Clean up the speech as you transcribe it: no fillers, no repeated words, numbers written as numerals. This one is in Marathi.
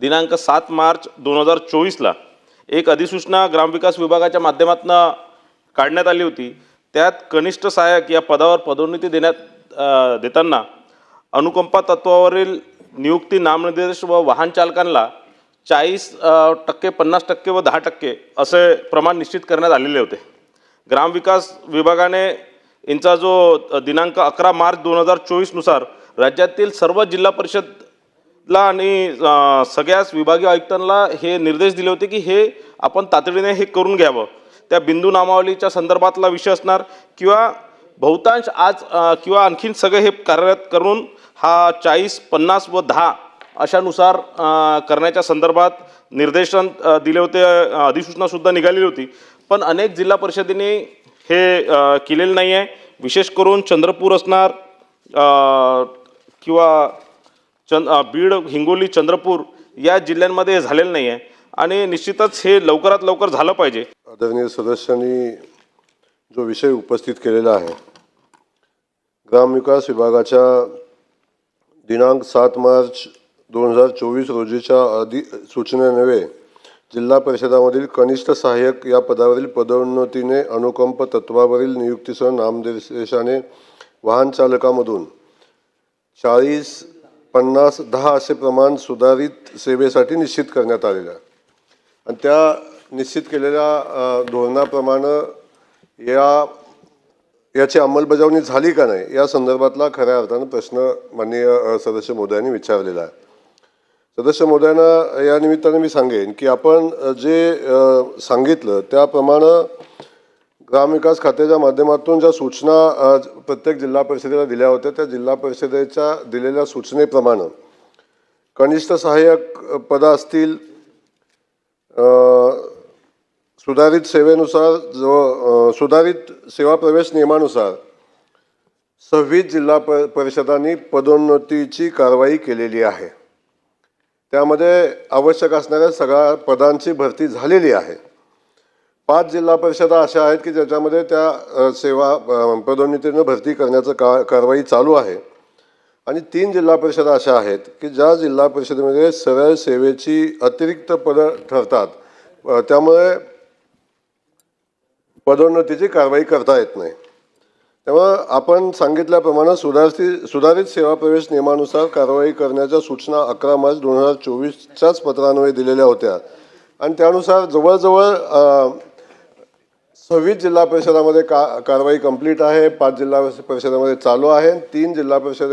दिनांक 7 मार्च 2024ला एक अधिसूचना ग्रामविकास विभागाच्या माध्यमातून काढण्यात आली होती। त्यात कनिष्ठ सहाय्यक या पदावर पदोन्नती देताना अनुकंपा तत्वावरील नियुक्ती, नामनिर्देश व वाहन चालकांना 40%, 50% व 10% असे प्रमाण निश्चित करण्यात आलेले होते। ग्रामविकास विभागाने यांचा जो दिनांक 11 मार्च 2024 नुसार राज्यातील सर्व जिल्हा परिषदला आणि सगळ्याच विभागीय आयुक्तांना हे निर्देश दिले होते की हे आपण तातडीने हे करून घ्यावं। त्या बिंदू नामावलीच्या संदर्भातला विषय असणार किंवा बहुतांश आज किंवा आणखीन सगळे हे कार्यरत करून हा 40, 50 व 10 अशानुसार करण्याच्या संदर्भात निर्देशन दिले होते। अधिसूचना सुद्धा निघालेली होती, पण अनेक जिल्हा परिषदेने हे केलेलं नाही आहे। विशेष करून चंद्रपूर असणार किंवा बीड, हिंगोली, चंद्रपूर या जिल्ह्यांमध्ये झालेलं नाही आहे आणि निश्चितच हे लवकरात लवकर झालं पाहिजे। आदरणीय सदस्यांनी जो विषय उपस्थित केलेला आहे, ग्रामविकास विभागाच्या दिनांक 7 मार्च 2024 रोजीच्या अधिसूचनेन्वये जिल्हा परिषदामधील कनिष्ठ सहाय्यक या पदावरील पदोन्नतीने अनुकंप तत्वावरील नियुक्तीसह नामनिर्देशाने वाहन चालकामधून 40, 50, 10 असे प्रमाण सुधारित सेवेसाठी निश्चित करण्यात आलेले आहे आणि त्या निश्चित केलेल्या धोरणाप्रमाणे याची अंमलबजावणी झाली का नाही या संदर्भातला खऱ्या अर्थानं प्रश्न माननीय सदस्य महोदयांनी विचारलेला आहे। सदस्य महोदयांना या निमित्ताने मी सांगेन की आपण जे सांगितलं त्याप्रमाणे ग्रामविकास खात्याच्या माध्यमातून ज्या सूचना प्रत्येक जिल्हा परिषदेला दिल्या होत्या, त्या जिल्हा परिषदेच्या दिलेल्या सूचनेप्रमाणे कनिष्ठ सहाय्यक पदं असतील, सुधारित सेवेनुसार सुधारित सेवा प्रवेश नियमानुसार 26 जिल्हा परिषदांनी पदोन्नतीची कारवाई केलेली आहे। त्यामध्ये आवश्यक असणाऱ्या सगळ्या पदांची भरती झालेली आहे। 5 जिल्हा परिषदा अशा आहेत की ज्याच्यामध्ये त्या सेवा पदोन्नतीने भरती करण्याचं कारवाई चालू आहे आणि 3 जिल्हा परिषदा अशा आहेत की ज्या जिल्हा परिषदेमध्ये सरळ सेवेची अतिरिक्त पदं ठरतात, त्यामुळे पदोन्नतीची कारवाई करता येत नाही। त्यामुळे आपण सांगितल्याप्रमाणे सुधारित सेवा प्रवेश नियमानुसार कारवाई करण्याच्या सूचना 11 मार्च 2024च्याच पत्रान्वये दिलेल्या होत्या आणि त्यानुसार जवळजवळ 26 जिल्हा परिषदामध्ये कारवाई कंप्लीट आहे, 5 जिल्हा परिषदामध्ये चालू आहे, 3 जिल्हा परिषद